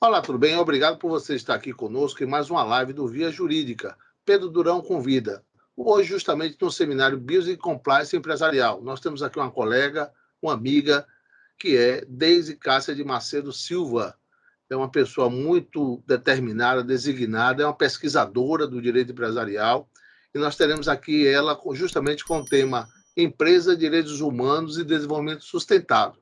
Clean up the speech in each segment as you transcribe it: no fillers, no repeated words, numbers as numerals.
Olá, tudo bem? Obrigado por você estar aqui conosco em mais uma live do Via Jurídica. Pedro Durão convida. Hoje, justamente no seminário Business Compliance Empresarial. Nós temos aqui uma colega, uma amiga, que é Deise Cássia de Macedo Silva. É uma pessoa muito determinada, designada, é uma pesquisadora do direito empresarial. E nós teremos aqui ela justamente com o tema Empresa, Direitos Humanos e Desenvolvimento Sustentável.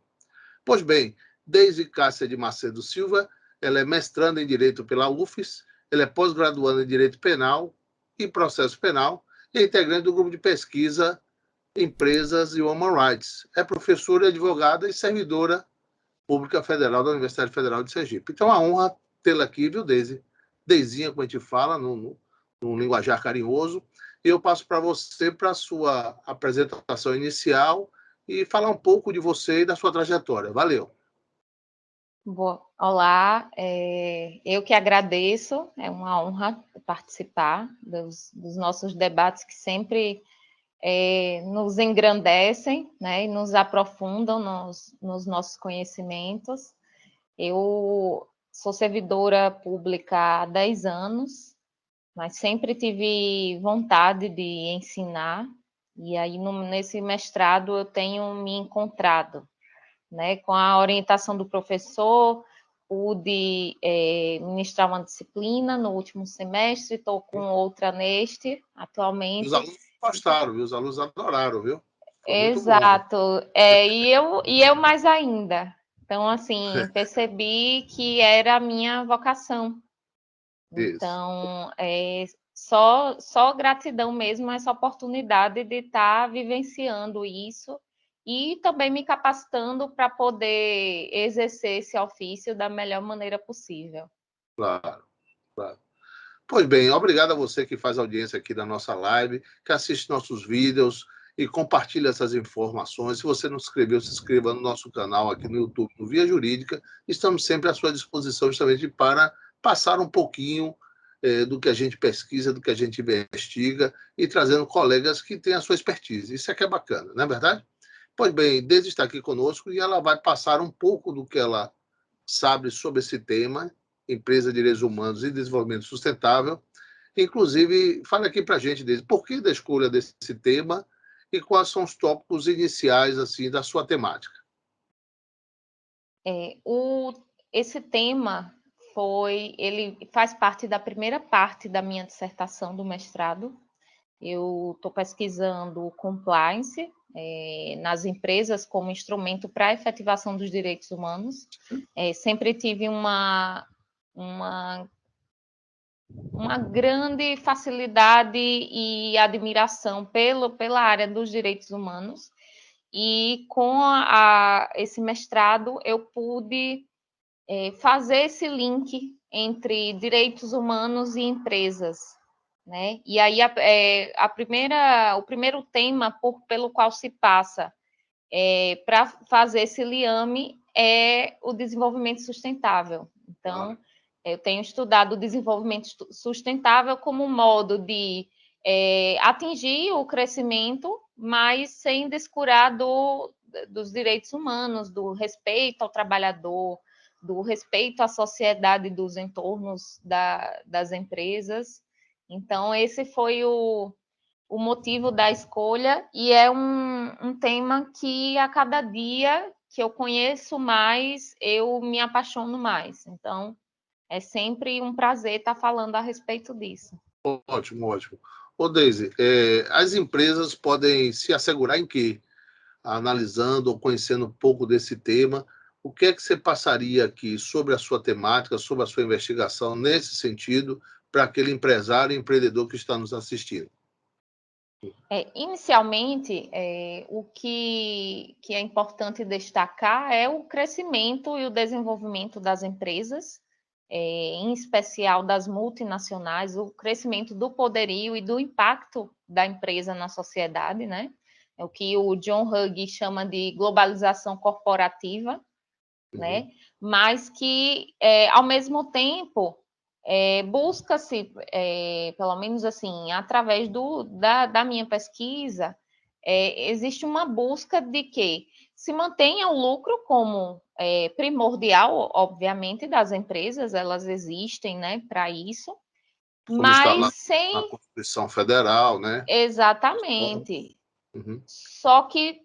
Pois bem, Deise Cássia de Macedo Silva, ela é mestranda em Direito pela UFES, ela é pós-graduanda em Direito Penal e Processo Penal e é integrante do grupo de pesquisa Empresas e Human Rights. É professora, advogada e servidora pública federal da Universidade Federal de Sergipe. Então, é uma honra tê-la aqui, viu, Deise? Deizinha, como a gente fala, num linguajar carinhoso. E eu passo para você, para a sua apresentação inicial e falar um pouco de você e da sua trajetória. Valeu! Olá, eu que agradeço, é uma honra participar dos nossos debates que sempre nos engrandecem, né, e nos aprofundam nos nossos conhecimentos. Eu sou servidora pública há 10 anos, mas sempre tive vontade de ensinar, e aí nesse mestrado eu tenho me encontrado, né, com a orientação do professor, pude ministrar uma disciplina no último semestre, estou com outra neste, atualmente. Os alunos gostaram, viu? Os alunos adoraram, viu? Foi exato, e eu mais ainda. Então, assim, percebi que era a minha vocação. Então, só gratidão mesmo, essa oportunidade de estar vivenciando isso e também me capacitando para poder exercer esse ofício da melhor maneira possível. Claro, claro. Pois bem, obrigado a você que faz audiência aqui da nossa live, que assiste nossos vídeos e compartilha essas informações. Se você não se inscreveu, se inscreva no nosso canal aqui no YouTube, no Via Jurídica. Estamos sempre à sua disposição justamente para passar um pouquinho do que a gente pesquisa, do que a gente investiga e trazendo colegas que têm a sua expertise. Isso é que é bacana, não é verdade? Pois bem, Deise está aqui conosco e ela vai passar um pouco do que ela sabe sobre esse tema, Empresa, Direitos Humanos e Desenvolvimento Sustentável. Inclusive, fala aqui para a gente, Deise, por que da escolha desse tema e quais são os tópicos iniciais assim da sua temática? Esse tema ele faz parte da primeira parte da minha dissertação do mestrado. Eu estou pesquisando compliance nas empresas como instrumento para a efetivação dos direitos humanos. Sempre tive uma grande facilidade e admiração pela área dos direitos humanos, e com esse mestrado eu pude fazer esse link entre direitos humanos e empresas, né? E aí o primeiro tema pelo qual se passa para fazer esse liame é o desenvolvimento sustentável. Então, eu tenho estudado o desenvolvimento sustentável como um modo de atingir o crescimento, mas sem descurar dos direitos humanos, do respeito ao trabalhador, do respeito à sociedade dos entornos das empresas. Então, esse foi o motivo da escolha, e é um tema que a cada dia que eu conheço mais, eu me apaixono mais. Então, é sempre um prazer estar falando a respeito disso. Ótimo, ótimo. Ô, Deise, as empresas podem se assegurar em quê? Analisando ou conhecendo um pouco desse tema, o que é que você passaria aqui sobre a sua temática, sobre a sua investigação nesse sentido, para aquele empresário e empreendedor que está nos assistindo? Inicialmente, o que é importante destacar é o crescimento e o desenvolvimento das empresas, em especial das multinacionais, o crescimento do poderio e do impacto da empresa na sociedade, né? É o que o John Hughes chama de globalização corporativa, né? Mas que, ao mesmo tempo, busca-se, pelo menos assim, através da minha pesquisa, existe uma busca de que se mantenha o lucro como primordial, obviamente, das empresas, elas existem, né, para isso, Como está mas lá na sem... Constituição Federal, né? Exatamente. Uhum. Só que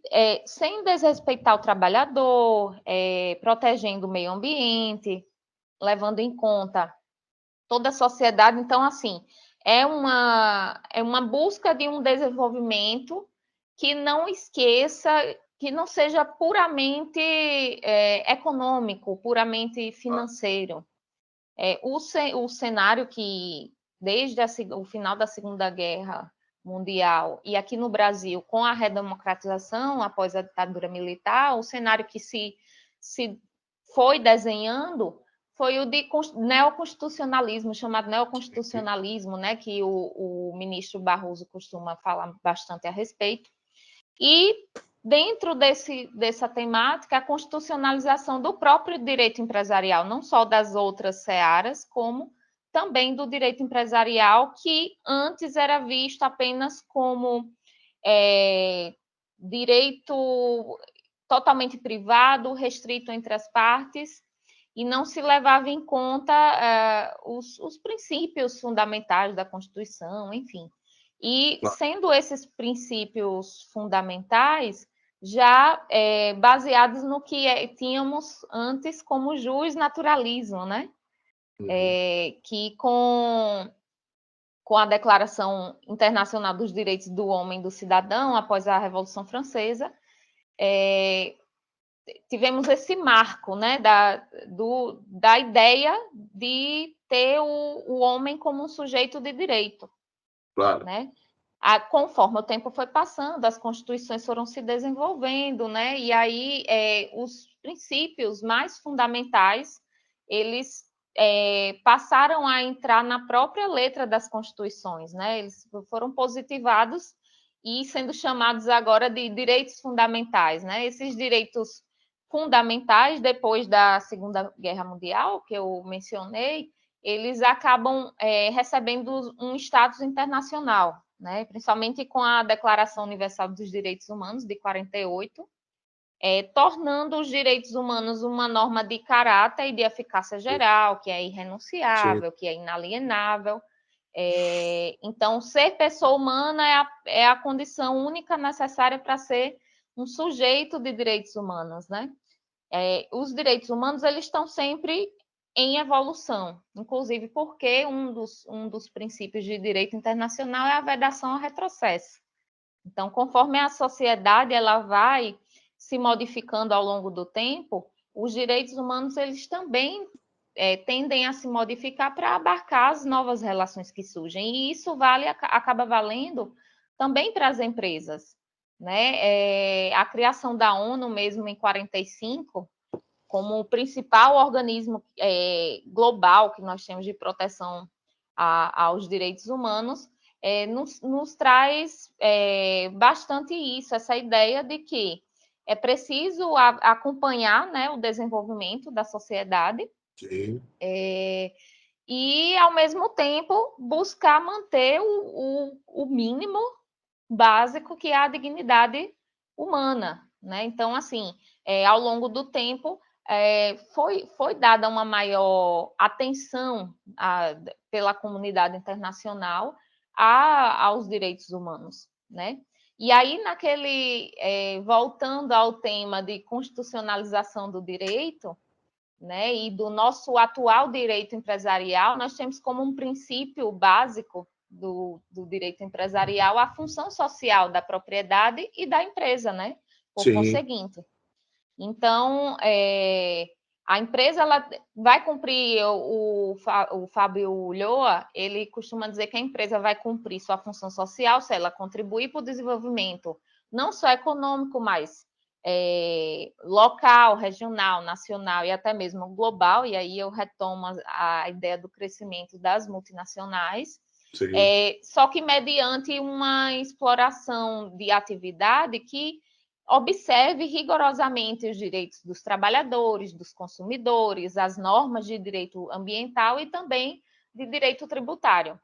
sem desrespeitar o trabalhador, protegendo o meio ambiente, levando em conta toda a sociedade. Então, assim, é uma busca de um desenvolvimento que não esqueça, que não seja puramente econômico, puramente financeiro. O cenário que, desde o final da Segunda Guerra Mundial e aqui no Brasil, com a redemocratização após a ditadura militar, o cenário que se foi desenhando foi o de neoconstitucionalismo, chamado neoconstitucionalismo, né, que o ministro Barroso costuma falar bastante a respeito. E, dentro dessa temática, a constitucionalização do próprio direito empresarial, não só das outras searas, como também do direito empresarial, que antes era visto apenas como direito totalmente privado, restrito entre as partes, e não se levava em conta os princípios fundamentais da Constituição, enfim. E, sendo esses princípios fundamentais já baseados no que tínhamos antes como justnaturalismo, né? Que com a Declaração Internacional dos Direitos do Homem e do Cidadão, após a Revolução Francesa, tivemos esse marco, né, da ideia de ter o homem como um sujeito de direito. Claro. Né? Conforme o tempo foi passando, as constituições foram se desenvolvendo, né? E aí os princípios mais fundamentais, eles passaram a entrar na própria letra das constituições, né? Eles foram positivados e sendo chamados agora de direitos fundamentais, né? Esses direitos fundamentais, depois da Segunda Guerra Mundial, que eu mencionei, eles acabam recebendo um status internacional, né? Principalmente com a Declaração Universal dos Direitos Humanos, de 48, tornando os direitos humanos uma norma de caráter e de eficácia geral, que é irrenunciável, que é inalienável. Então, ser pessoa humana é a condição única necessária para ser um sujeito de direitos humanos, né? Os direitos humanos, eles estão sempre em evolução, inclusive porque um dos princípios de direito internacional é a vedação ao retrocesso. Então, conforme a sociedade ela vai se modificando ao longo do tempo, os direitos humanos eles também tendem a se modificar para abarcar as novas relações que surgem, e isso acaba valendo também para as empresas. Né? A criação da ONU mesmo em 45, como o principal organismo global que nós temos de proteção aos direitos humanos, nos traz bastante isso, essa ideia de que é preciso acompanhar, né, o desenvolvimento da sociedade e, ao mesmo tempo, buscar manter o mínimo básico, que é a dignidade humana. Né? Então, assim, ao longo do tempo, foi dada uma maior atenção pela comunidade internacional aos direitos humanos, né? E aí, voltando ao tema de constitucionalização do direito, né, e do nosso atual direito empresarial, nós temos como um princípio básico do direito empresarial a função social da propriedade e da empresa, né? Por conseguinte. Então, a empresa ela vai cumprir, o Fábio Ulloa, ele costuma dizer que a empresa vai cumprir sua função social se ela contribuir para o desenvolvimento, não só econômico, mas local, regional, nacional e até mesmo global, e aí eu retomo a ideia do crescimento das multinacionais, só que mediante uma exploração de atividade que observe rigorosamente os direitos dos trabalhadores, dos consumidores, as normas de direito ambiental e também de direito tributário.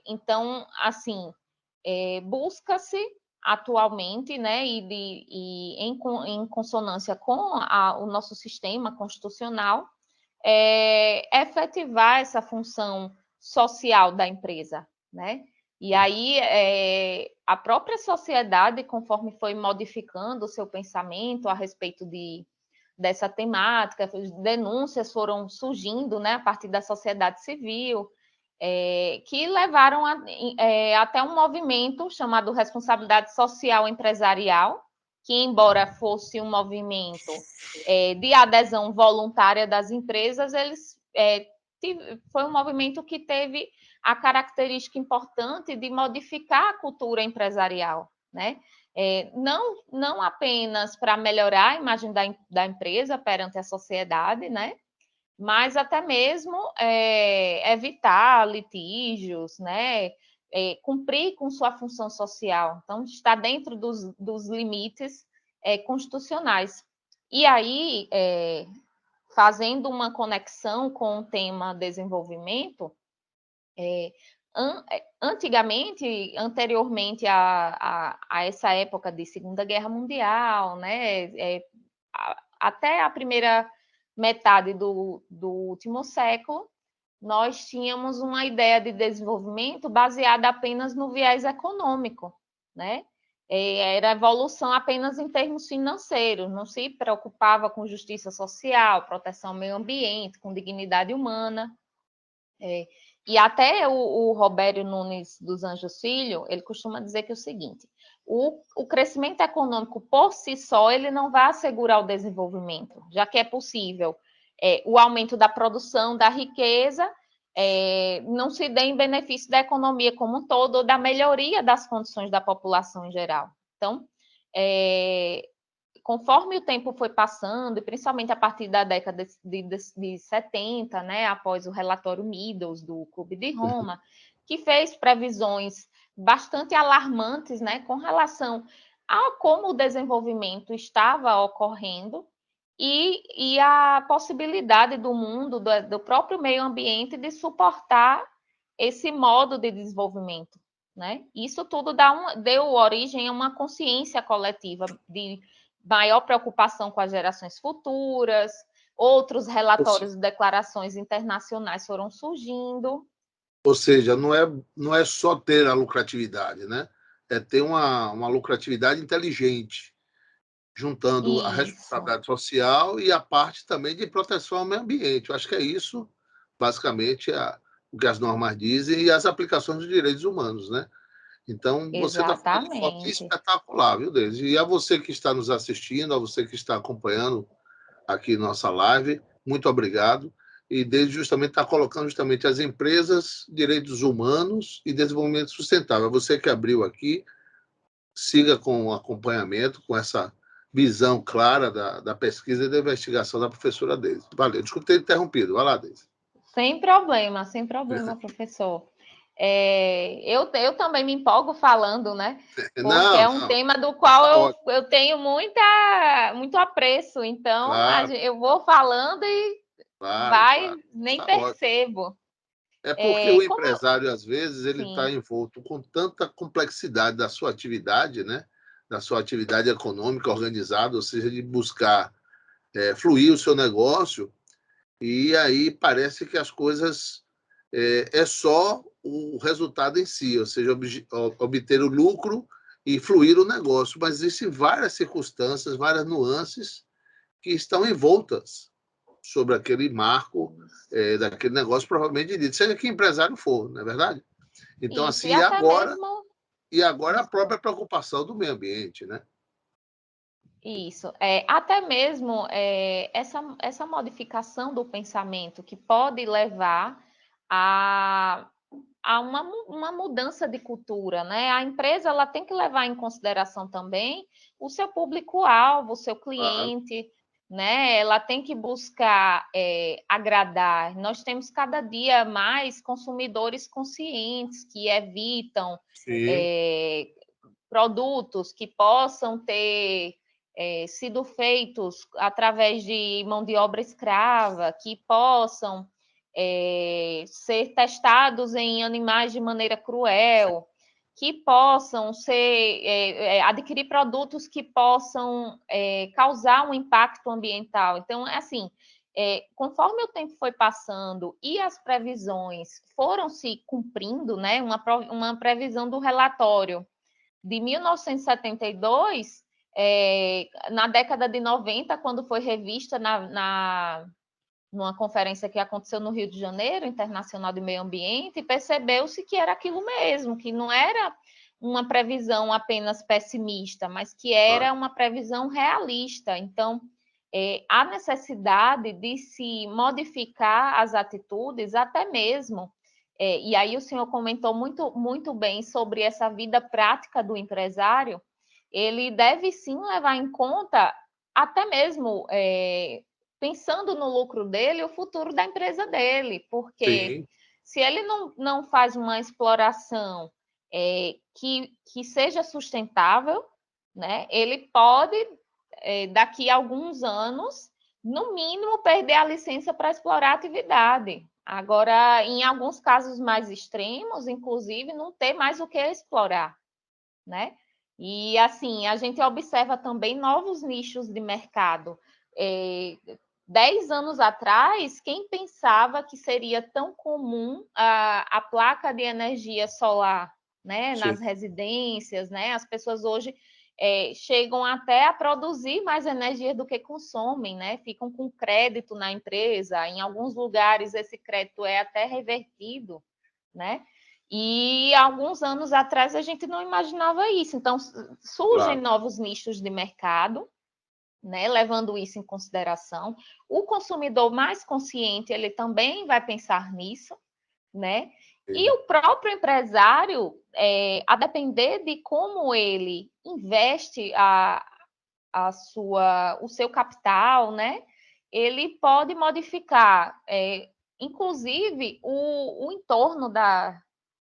Então, assim, busca-se atualmente, né, em consonância com o nosso sistema constitucional, efetivar essa função social da empresa, né? E aí a própria sociedade, conforme foi modificando o seu pensamento a respeito dessa temática, denúncias foram surgindo, né, a partir da sociedade civil, que levaram até um movimento chamado Responsabilidade Social Empresarial, que, embora fosse um movimento de adesão voluntária das empresas, foi um movimento que teve a característica importante de modificar a cultura empresarial, né? Não apenas para melhorar a imagem da empresa perante a sociedade, né? Mas até mesmo evitar litígios, né? Cumprir com sua função social. Então, está dentro dos limites constitucionais. E aí, fazendo uma conexão com o tema desenvolvimento, anteriormente a essa época de Segunda Guerra Mundial, né? Até a primeira metade do último século, nós tínhamos uma ideia de desenvolvimento baseada apenas no viés econômico, né? Era evolução apenas em termos financeiros, não se preocupava com justiça social, proteção ao meio ambiente, com dignidade humana. E até o Robério Nunes dos Anjos Filho, ele costuma dizer que é o seguinte: o crescimento econômico por si só, ele não vai assegurar o desenvolvimento, já que é possível o aumento da produção, da riqueza, não se dê em benefício da economia como um todo, ou da melhoria das condições da população em geral. Então, conforme o tempo foi passando, e principalmente a partir da década de 70, né, após o relatório Meadows do Clube de Roma, que fez previsões bastante alarmantes, né, com relação a como o desenvolvimento estava ocorrendo e a possibilidade do mundo, do próprio meio ambiente, de suportar esse modo de desenvolvimento, né? Isso tudo deu origem a uma consciência coletiva de maior preocupação com as gerações futuras, outros relatórios e declarações internacionais foram surgindo. Ou seja, não é só ter a lucratividade, né? É ter uma lucratividade inteligente, juntando Isso. A responsabilidade social e a parte também de proteção ao meio ambiente. Eu acho que é isso, basicamente, o que as normas dizem e as aplicações dos direitos humanos, né? Então, você está falando de forma espetacular, viu, Deise? E a você que está nos assistindo, a você que está acompanhando aqui nossa live, muito obrigado. E Deise justamente está colocando justamente as empresas, direitos humanos e desenvolvimento sustentável. Você que abriu aqui, siga com o acompanhamento, com essa visão clara da pesquisa e da investigação da professora Deise. Valeu, desculpe ter interrompido. Vai lá, Deise. Sem problema, professor. Eu também me empolgo falando, né? Porque é um tema do qual eu tenho muito apreço. Então, claro, eu vou falando e nem percebo. Ótimo. É porque o empresário, às vezes, ele está envolto com tanta complexidade da sua atividade, né? Da sua atividade econômica organizada, ou seja, de buscar fluir o seu negócio, e aí parece que as coisas é só o resultado em si, ou seja, obter o lucro e fluir o negócio, mas existem várias circunstâncias, várias nuances que estão envoltas sobre aquele marco daquele negócio provavelmente dito, seja que empresário for, não é verdade? Então, isso, assim, e agora a própria preocupação do meio ambiente, né? Isso, até mesmo essa modificação do pensamento que pode levar a uma mudança de cultura, né? A empresa ela tem que levar em consideração também o seu público-alvo, o seu cliente, né? Ela tem que buscar agradar. Nós temos cada dia mais consumidores conscientes que evitam produtos que possam ter sido feitos através de mão de obra escrava, que possam ser testados em animais de maneira cruel, que possam adquirir produtos que possam causar um impacto ambiental. Então, assim, conforme o tempo foi passando e as previsões foram se cumprindo, né, uma previsão do relatório de 1972, na década de 90, quando foi revista numa conferência que aconteceu no Rio de Janeiro, Internacional de Meio Ambiente, percebeu-se que era aquilo mesmo, que não era uma previsão apenas pessimista, mas que era uma previsão realista. Então, há necessidade de se modificar as atitudes, até mesmo, e aí o senhor comentou muito, muito bem sobre essa vida prática do empresário, ele deve sim levar em conta até mesmo pensando no lucro dele, o futuro da empresa dele, porque Sim. se ele não faz uma exploração que seja sustentável, né, ele pode, daqui a alguns anos, no mínimo, perder a licença para explorar a atividade. Agora, em alguns casos mais extremos, inclusive, não ter mais o que explorar, né? E, assim, a gente observa também novos nichos de mercado. 10 anos atrás, quem pensava que seria tão comum a placa de energia solar, né, nas residências, né? As pessoas hoje chegam até a produzir mais energia do que consomem, né? Ficam com crédito na empresa, em alguns lugares esse crédito é até revertido, né? E alguns anos atrás a gente não imaginava isso. Então, surgem novos nichos de mercado, né, levando isso em consideração. O consumidor mais consciente, ele também vai pensar nisso, né? E o próprio empresário, a depender de como ele investe o seu capital, né? Ele pode modificar, inclusive, o entorno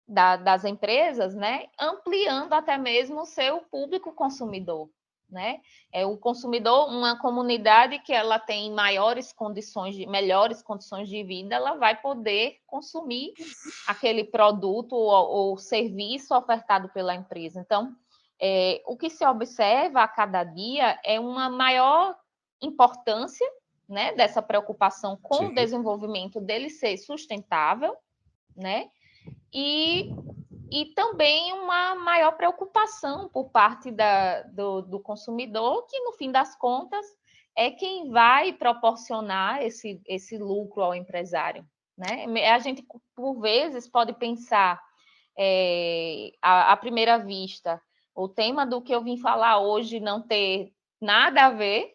das empresas, né? Ampliando até mesmo o seu público consumidor, né? O consumidor, uma comunidade que ela tem melhores condições de vida, ela vai poder consumir aquele produto ou serviço ofertado pela empresa. Então, o que se observa a cada dia é uma maior importância, né, dessa preocupação com o desenvolvimento dele ser sustentável, né? E também uma maior preocupação por parte do consumidor, que no fim das contas é quem vai proporcionar esse lucro ao empresário, né? A gente, por vezes, pode pensar à primeira vista o tema do que eu vim falar hoje não ter nada a ver,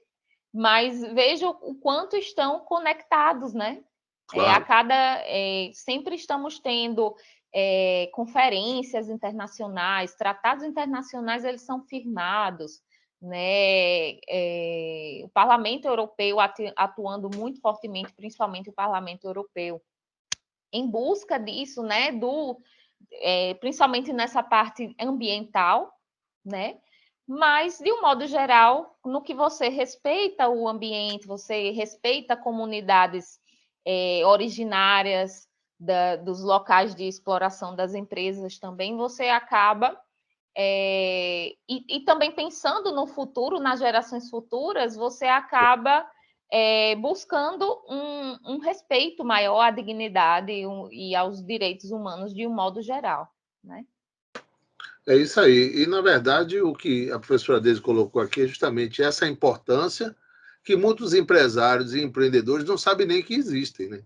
mas veja o quanto estão conectados, né? Claro. Sempre estamos tendo conferências internacionais, tratados internacionais, eles são firmados, né? O Parlamento Europeu atuando muito fortemente, principalmente o Parlamento Europeu, em busca disso, né? Principalmente nessa parte ambiental, né? Mas, de um modo geral, no que você respeita o ambiente, você respeita comunidades originárias dos locais de exploração das empresas também, você acaba... e também pensando no futuro, nas gerações futuras, você acaba buscando um respeito maior à dignidade e aos direitos humanos de um modo geral, né? É isso aí. E, na verdade, o que a professora Deise colocou aqui é justamente essa importância que muitos empresários e empreendedores não sabem nem que existem, né?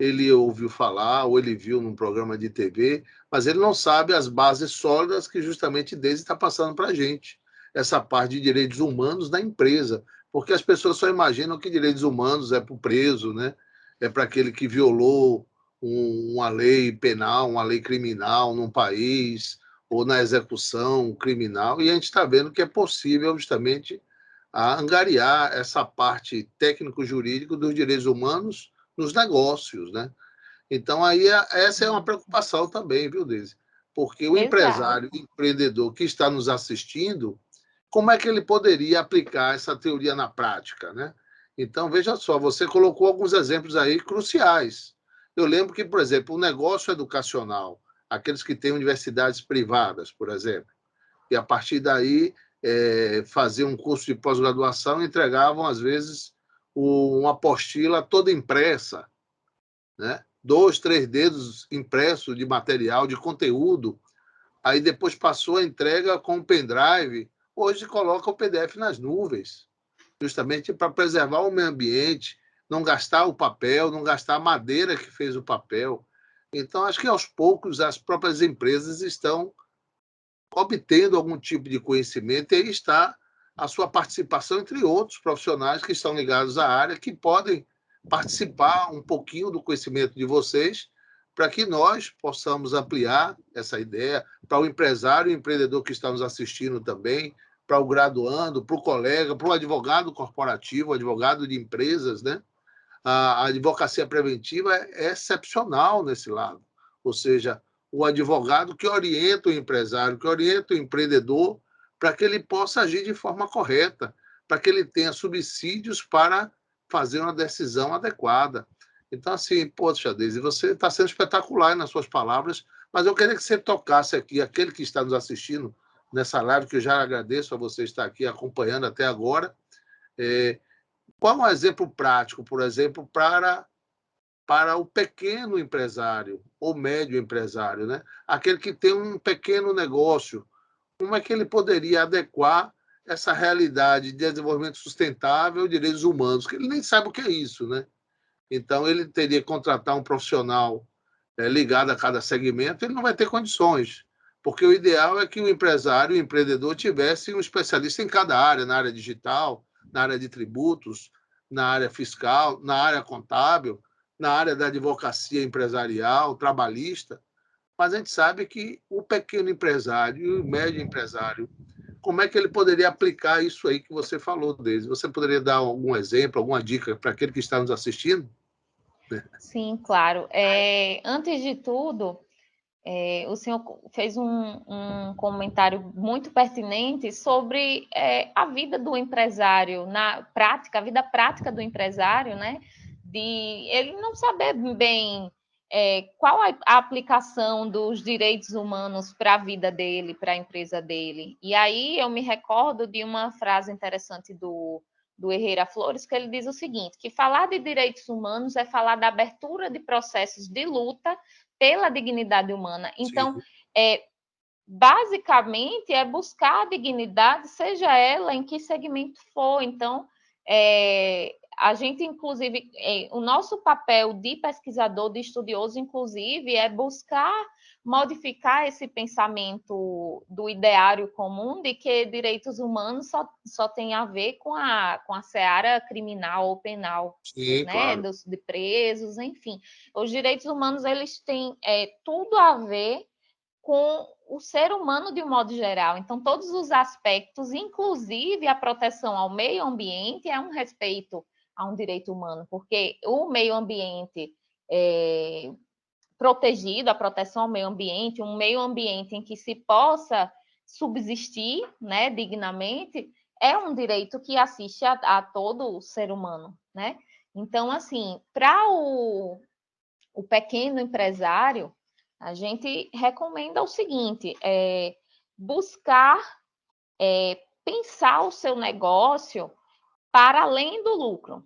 Ele ouviu falar ou ele viu num programa de TV, mas ele não sabe as bases sólidas que justamente Deise está passando para a gente. Essa parte de direitos humanos da empresa. Porque as pessoas só imaginam que direitos humanos é para o preso, né? É para aquele que violou uma lei penal, uma lei criminal num país, ou na execução criminal, e a gente está vendo que é possível justamente angariar essa parte técnico-jurídico dos direitos humanos nos negócios, né? Então, aí, essa é uma preocupação também, viu, Deise? Porque o empresário, o empreendedor que está nos assistindo, como é que ele poderia aplicar essa teoria na prática, né? Então, veja só, você colocou alguns exemplos aí cruciais. Eu lembro que, por exemplo, o negócio educacional, aqueles que têm universidades privadas, por exemplo. E, a partir daí, faziam um curso de pós-graduação e entregavam, às vezes, uma apostila toda impressa, né? 2, 3 dedos impressos de material, de conteúdo. Aí depois passou a entrega com o pendrive. Hoje coloca o PDF nas nuvens, justamente para preservar o meio ambiente, não gastar o papel, não gastar a madeira que fez o papel. Então, acho que aos poucos as próprias empresas estão obtendo algum tipo de conhecimento, e aí está a sua participação, entre outros profissionais que estão ligados à área, que podem participar um pouquinho do conhecimento de vocês, para que nós possamos ampliar essa ideia para o empresário e empreendedor que está nos assistindo também, para o graduando, para o colega, para o advogado corporativo, o advogado de empresas, né? A advocacia preventiva é excepcional nesse lado, ou seja, o advogado que orienta o empresário, que orienta o empreendedor, para que ele possa agir de forma correta, para que ele tenha subsídios para fazer uma decisão adequada. Então, assim, poxa, Deise, você está sendo espetacular nas suas palavras, mas eu queria que você tocasse aqui, aquele que está nos assistindo nessa live, que eu já agradeço a você estar aqui acompanhando até agora. Qual é um exemplo prático, por exemplo, para o pequeno empresário ou médio empresário, né? Aquele que tem um pequeno negócio, como é que ele poderia adequar essa realidade de desenvolvimento sustentável e direitos humanos, que ele nem sabe o que é isso, né? Então, ele teria que contratar um profissional ligado a cada segmento, ele não vai ter condições, porque o ideal é que o empresário, o empreendedor, tivesse um especialista em cada área, na área digital, na área de tributos, na área fiscal, na área contábil, na área da advocacia empresarial, trabalhista, mas a gente sabe que o pequeno empresário e o médio empresário, como é que ele poderia aplicar isso aí que você falou, Deise? Você poderia dar algum exemplo, alguma dica para aquele que está nos assistindo? Sim, claro. Antes de tudo, o senhor fez um comentário muito pertinente sobre a vida do empresário, na prática, a vida prática do empresário, né? De ele não saber bem qual a aplicação dos direitos humanos para a vida dele, para a empresa dele. E aí eu me recordo de uma frase interessante do Herrera Flores, que ele diz o seguinte, que falar de direitos humanos é falar da abertura de processos de luta pela dignidade humana. Então, Sim. Basicamente, é buscar a dignidade, seja ela em que segmento for. Então, a gente, inclusive, o nosso papel de pesquisador, de estudioso, inclusive, é buscar modificar esse pensamento do ideário comum de que direitos humanos só tem a ver com a seara criminal ou penal, Sim, né, claro. de presos, enfim. Os direitos humanos, eles têm tudo a ver com o ser humano de um modo geral. Então, todos os aspectos, inclusive a proteção ao meio ambiente, é um respeito a um direito humano, porque o meio ambiente protegido, a proteção ao meio ambiente, um meio ambiente em que se possa subsistir, né, dignamente, é um direito que assiste a todo ser humano, né? Então, assim, para o pequeno empresário, a gente recomenda o seguinte: buscar pensar o seu negócio para além do lucro,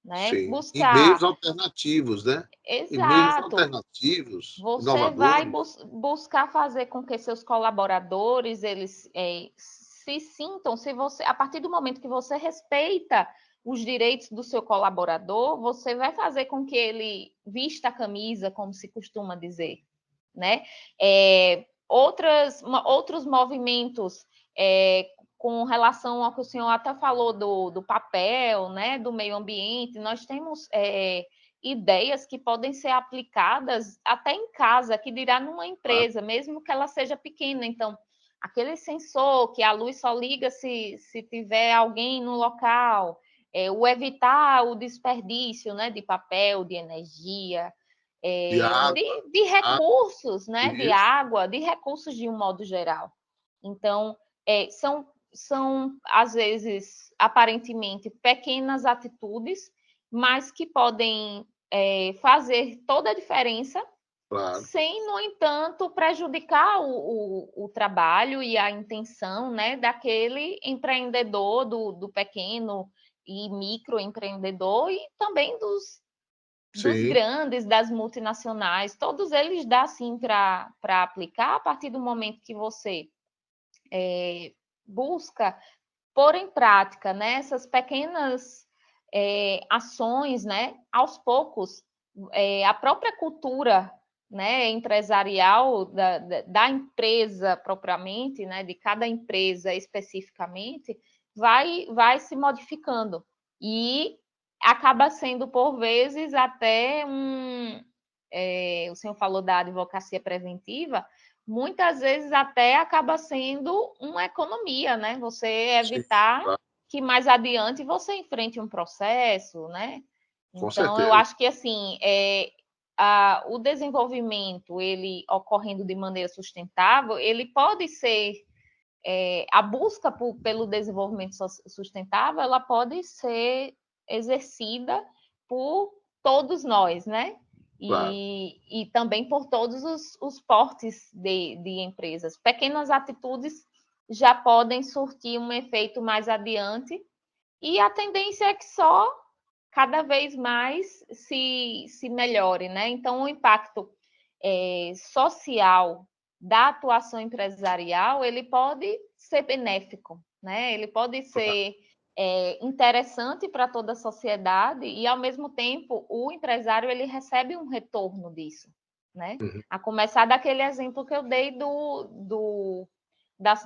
né? Sim. E meios Buscar, alternativos, né? E meios exato. alternativos, Você vai inovadores. buscar fazer com que seus colaboradores eles se sintam, se você, a partir do momento que você respeita os direitos do seu colaborador, você vai fazer com que ele vista a camisa, como se costuma dizer, né? Outros movimentos com relação ao que o senhor até falou do papel, né, do meio ambiente, nós temos ideias que podem ser aplicadas até em casa, que dirá numa empresa, mesmo que ela seja pequena. Então, aquele sensor que a luz só liga se tiver alguém no local, o evitar o desperdício, né, de papel, de energia, De água, de recursos, né, de isso. água, de recursos de um modo geral. Então, são, às vezes, aparentemente pequenas atitudes, mas que podem fazer toda a diferença Claro. sem, no entanto, prejudicar o trabalho e a intenção, né, daquele empreendedor, do pequeno e microempreendedor e também dos Sim, grandes, das multinacionais, todos eles dá sim para aplicar a partir do momento que você busca pôr em prática, né, essas pequenas ações, né, aos poucos, a própria cultura, né, empresarial da empresa propriamente, né, de cada empresa especificamente, vai se modificando e acaba sendo, por vezes, até o senhor falou da advocacia preventiva, muitas vezes até acaba sendo uma economia, né? Você sim, evitar claro, que mais adiante você enfrente um processo, né? com Então, eu certeza. acho que assim, o desenvolvimento ele ocorrendo de maneira sustentável, ele pode ser a busca pelo desenvolvimento sustentável, ela pode ser exercida por todos nós, né? Claro. E também por todos os portes de empresas. Pequenas atitudes já podem surtir um efeito mais adiante, e a tendência é que só cada vez mais se melhore, né? Então, o impacto social da atuação empresarial, ele pode ser benéfico, né? Ele pode ser interessante para toda a sociedade e, ao mesmo tempo, o empresário ele recebe um retorno disso, né? Uhum. A começar daquele exemplo que eu dei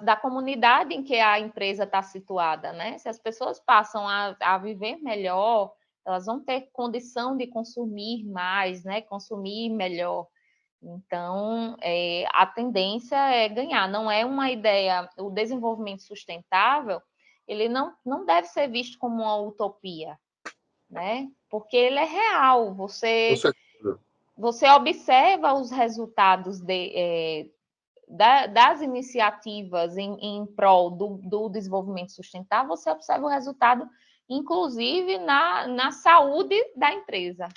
da comunidade em que a empresa está situada, né? Se as pessoas passam a viver melhor, elas vão ter condição de consumir mais, né? Consumir melhor. Então, a tendência é ganhar, não é uma ideia. O desenvolvimento sustentável, ele não deve ser visto como uma utopia, né? Porque ele é real. Com certeza. Você observa os resultados das iniciativas em prol do desenvolvimento sustentável, você observa o resultado, inclusive na saúde da empresa.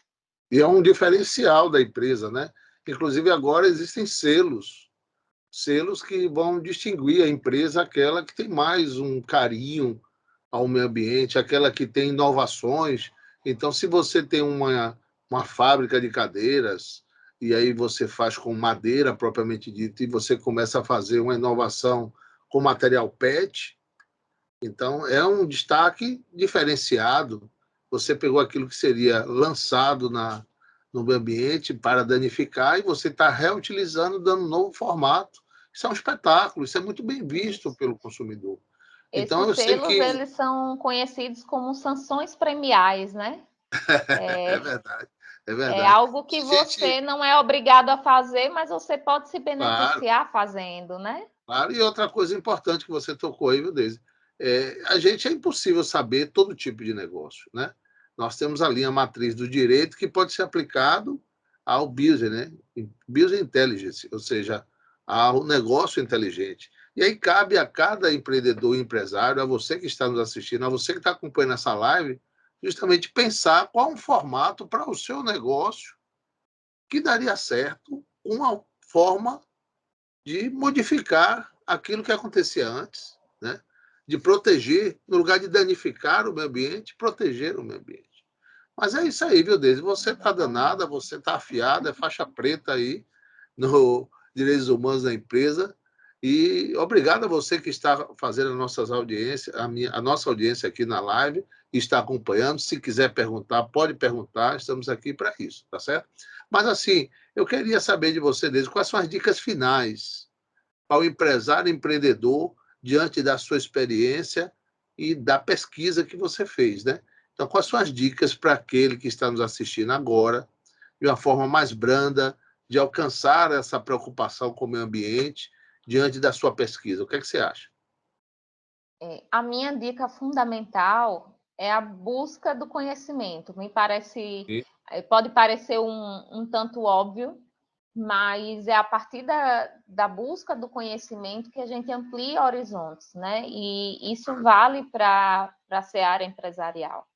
E é um diferencial da empresa, né? Inclusive, agora existem selos que vão distinguir a empresa, aquela que tem mais um carinho ao meio ambiente, aquela que tem inovações. Então, se você tem uma fábrica de cadeiras, e aí você faz com madeira propriamente dita, e você começa a fazer uma inovação com material PET, então é um destaque diferenciado. Você pegou aquilo que seria lançado no meio ambiente para danificar e você está reutilizando, dando um novo formato. Isso é um espetáculo, isso é muito bem visto Isso. pelo consumidor. Então, Esses eu sei selos, que eles são conhecidos como sanções premiais, né? é verdade, é É verdade. algo que A gente, você não é obrigado a fazer, mas você pode se claro, beneficiar fazendo, né? claro. E outra coisa importante que você tocou aí, viu, Deise? A gente é impossível saber todo tipo de negócio, né? Nós temos a linha matriz do direito que pode ser aplicado ao business, né? Business intelligence, ou seja, ao negócio inteligente. E aí cabe a cada empreendedor e empresário, a você que está nos assistindo, a você que está acompanhando essa live, justamente pensar qual um formato para o seu negócio que daria certo, uma forma de modificar aquilo que acontecia antes, né? De proteger, no lugar de danificar o meio ambiente, proteger o meio ambiente. Mas é isso aí, viu, Deise? Você está danada, Exatamente. você está afiada, é faixa preta aí no Direitos Humanos da empresa. E obrigado a você que está fazendo as nossas audiências, a nossa audiência aqui na live, e está acompanhando. Se quiser perguntar, pode perguntar, estamos aqui para isso, tá certo? Mas assim, eu queria saber de você, Deise, quais são as dicas finais ao empresário empreendedor diante da sua experiência e da pesquisa que você fez, né? Então, quais são as dicas para aquele que está nos assistindo agora, de uma forma mais branda, de alcançar essa preocupação com o meio ambiente diante da sua pesquisa? O que é que você acha? A minha dica fundamental é a busca do conhecimento. Me parece, pode parecer um tanto óbvio, mas é a partir da busca do conhecimento que a gente amplia horizontes, né? E isso vale para a seara empresarial.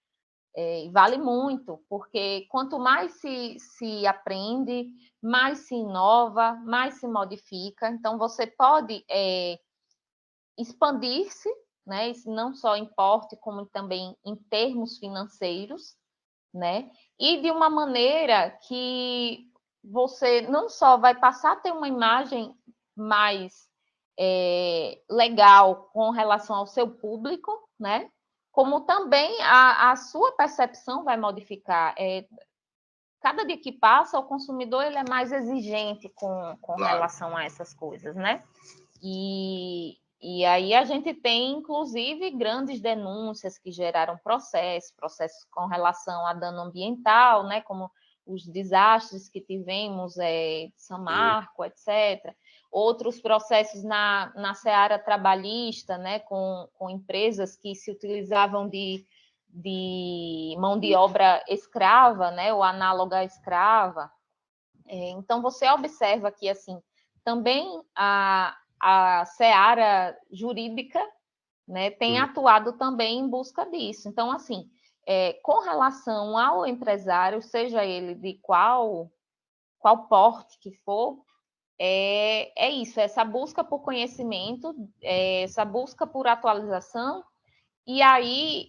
Vale muito, porque quanto mais se aprende, mais se inova, mais se modifica. Então, você pode expandir-se, né? Isso não só em porte, como também em termos financeiros, né? E de uma maneira que você não só vai passar a ter uma imagem mais legal com relação ao seu público, né? Como também a sua percepção vai modificar. Cada dia que passa, o consumidor ele é mais exigente com relação a essas coisas, né? E aí a gente tem, inclusive, grandes denúncias que geraram processos com relação a dano ambiental, né? Como os desastres que tivemos, São Marco, etc. Outros processos na seara trabalhista, né? Com empresas que se utilizavam de mão de obra escrava, né? Ou análoga à escrava. Então, você observa que, assim, também a seara jurídica, né, tem atuado também em busca disso. Então, assim, com relação ao empresário, seja ele de qual porte que for, é isso, essa busca por conhecimento, essa busca por atualização. E aí,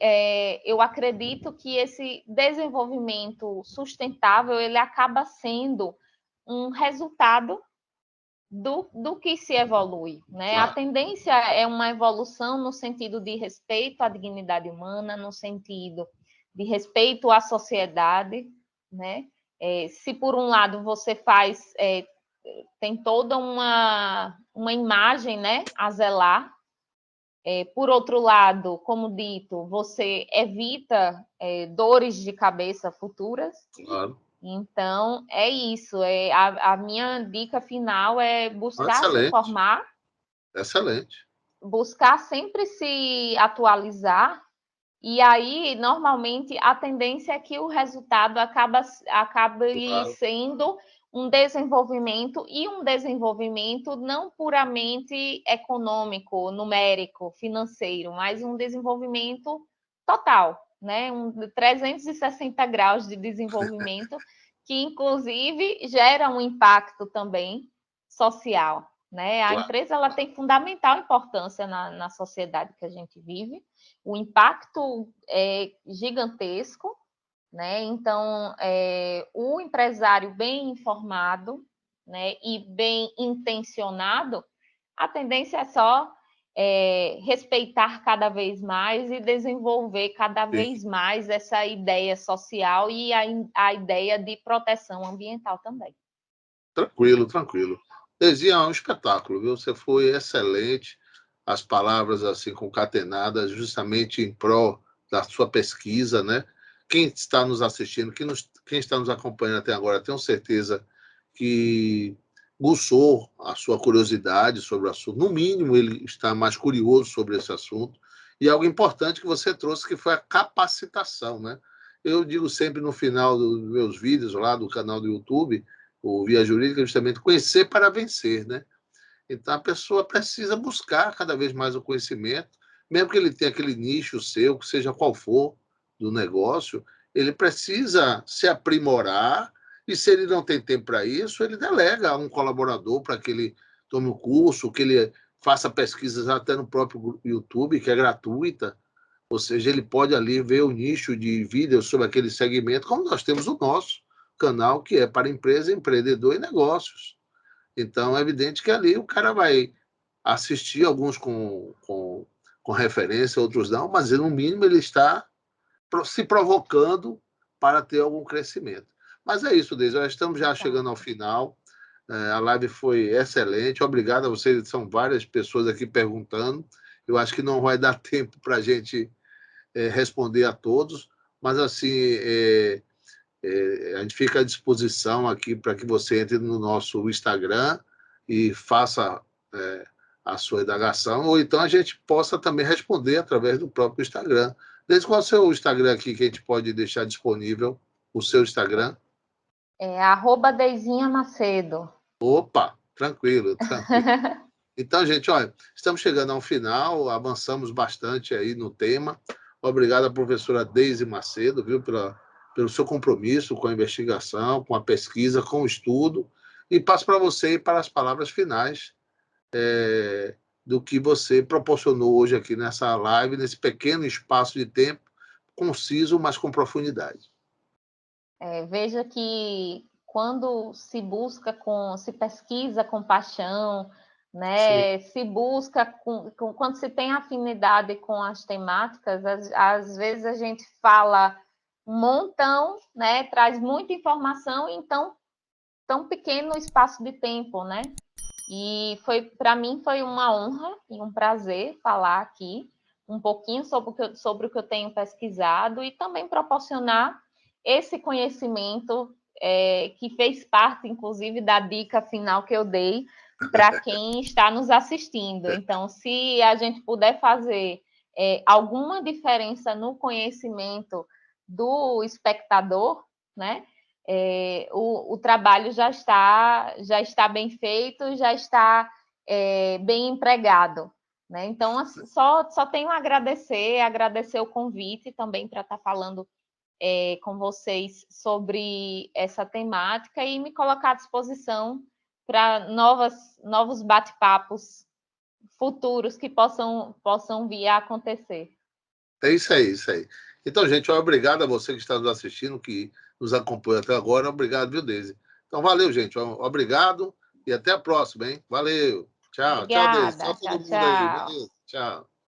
eu acredito que esse desenvolvimento sustentável, ele acaba sendo um resultado do que se evolui, né? Claro. A tendência é uma evolução no sentido de respeito à dignidade humana, no sentido de respeito à sociedade, né? Se por um lado você tem toda uma imagem, né, a zelar, por outro lado, como dito, você evita dores de cabeça futuras. Claro. Então, é isso. A minha dica final é buscar se Excelente. informar, Excelente. buscar sempre se atualizar, e aí, normalmente, a tendência é que o resultado acabe Claro. sendo um desenvolvimento, e um desenvolvimento não puramente econômico, numérico, financeiro, mas um desenvolvimento total, né? 360 graus de desenvolvimento, que, inclusive, gera um impacto também social, né? A empresa ela tem fundamental importância na sociedade que a gente vive. O impacto é gigantesco, né? Então, o empresário bem informado, né, e bem intencionado, a tendência é só respeitar cada vez mais e desenvolver cada vez mais essa ideia social e a ideia de proteção ambiental também. Tranquilo, tranquilo. Deizinha, é um espetáculo, viu? Você foi excelente. As palavras assim concatenadas justamente em prol da sua pesquisa, né? Quem está nos assistindo, quem está nos acompanhando até agora, tenho certeza que aguçou a sua curiosidade sobre o assunto. No mínimo, ele está mais curioso sobre esse assunto. E algo importante que você trouxe, que foi a capacitação, né? Eu digo sempre no final dos meus vídeos lá do canal do YouTube, o Via Jurídica, justamente conhecer para vencer, né? Então, a pessoa precisa buscar cada vez mais o conhecimento, mesmo que ele tenha aquele nicho seu, que seja qual for, do negócio, ele precisa se aprimorar, e se ele não tem tempo para isso, ele delega a um colaborador para que ele tome o curso, que ele faça pesquisas até no próprio YouTube, que é gratuita, ou seja, ele pode ali ver o nicho de vídeos sobre aquele segmento, como nós temos o nosso canal, que é para empresa, empreendedor e negócios. Então, é evidente que ali o cara vai assistir alguns com referência, outros não, mas no mínimo ele está se provocando para ter algum crescimento. Mas é isso, Deise, nós estamos já chegando ao final. A live foi excelente, obrigado a vocês, são várias pessoas aqui perguntando. Eu acho que não vai dar tempo para a gente responder a todos, mas assim, a gente fica à disposição aqui para que você entre no nosso Instagram e faça a sua indagação, ou então a gente possa também responder através do próprio Instagram. Desde qual é o seu Instagram aqui que a gente pode deixar disponível, o seu Instagram? @Deizinha Macedo. Opa, tranquilo, tranquilo. Então, gente, olha, estamos chegando ao final, avançamos bastante aí no tema. Obrigado à professora Deise Macedo, viu, pelo seu compromisso com a investigação, com a pesquisa, com o estudo. E passo para você para as palavras finais do que você proporcionou hoje aqui nessa live, nesse pequeno espaço de tempo, conciso, mas com profundidade. Veja que quando se pesquisa com paixão, né, se busca, quando se tem afinidade com as temáticas, às vezes a gente fala um montão, né, traz muita informação em tão pequeno espaço de tempo, né? E para mim foi uma honra e um prazer falar aqui um pouquinho sobre o que eu tenho pesquisado e também proporcionar esse conhecimento que fez parte, inclusive, da dica final que eu dei para quem está nos assistindo. Então, se a gente puder fazer alguma diferença no conhecimento do espectador, né? O trabalho já está bem feito, já está bem empregado. Né? Então, assim, só tenho a agradecer o convite também para estar falando com vocês sobre essa temática e me colocar à disposição para novos bate-papos futuros que possam vir a acontecer. É isso aí, isso aí. Então, gente, obrigado a você que está nos assistindo, que nos acompanha até agora. Obrigado, viu, Deise? Então, valeu, gente. Obrigado e até a próxima, hein? Valeu. Tchau, tchau, Deise. Obrigada. Tchau, todo Tchau, mundo aí. tchau. Beleza? Tchau.